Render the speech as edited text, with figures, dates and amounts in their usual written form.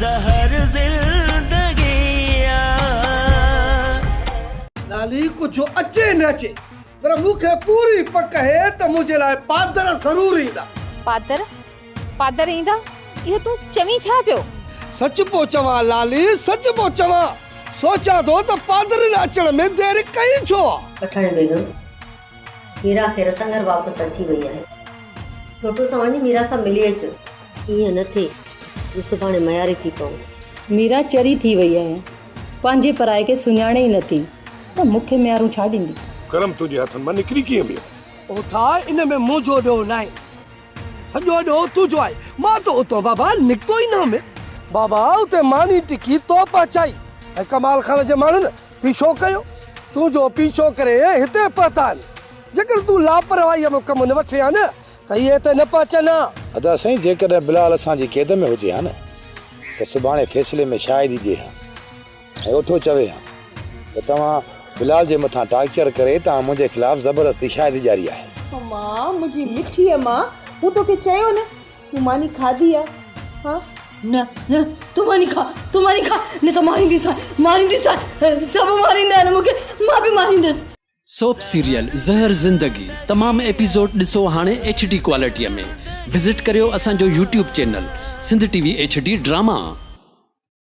ज़हर ज़िंदगी लाली को जो अचे न अचे पर मुखे पूरी पक है त मुझे लाए पादर जरूर ईंदा। पादर ईंदा? इहो तू चवी छा पियो? सच पो चवा लाली, सच पो चवा। सोचा तो त पादर न अचण में देर कई छो? पठाण बेगम मीरा खे रसंगर वापस अची वई है। छोटू सा वञी मीरा सा मिली अच। ये न थे सुभाणे मयारी थी पऊ। मीरा चरी थी वई है, पांजे पराए के सुञाणे ही नथी त मुखे म्यारू छा ॾींदी। करम तुझे हथन में निकरी किए में ओठा इन में मुझो दो नाई सजो दो तुझो आई मां तो उतो बाबा निकतो ही ना में बाबा उते मानी टिकी तो पचाई ऐ कमाल खान जे मानन पीछो कयो तू जो पीछो करे हिते पतान जेकर तू लापरवाही में कम न वठे न त ये ते न पचना। अदा सही जेकर बिलाल असा जी कैद में हुजे न त सुभाणे फैसले में शायद जे हां ओठो चवे हां त तवा बिलाल जे मथा टार्चर करे ता मुझे खिलाफ जबरदस्ती शायद जारी है। मां मुझी मिठी है मां हूं तो के चयो न तू मानी खादी है। हां न न तू मानी खा न तो मारिंदी सा सब मारिंदा न मुके मां भी मारिंदस। सोप सीरियल ज़हर ज़िंदगी तमाम एपिसोड ॾिसो हाणे HD क्वालिटीअ में। विजिट करियो असांजो YouTube channel Sindh TV HD drama.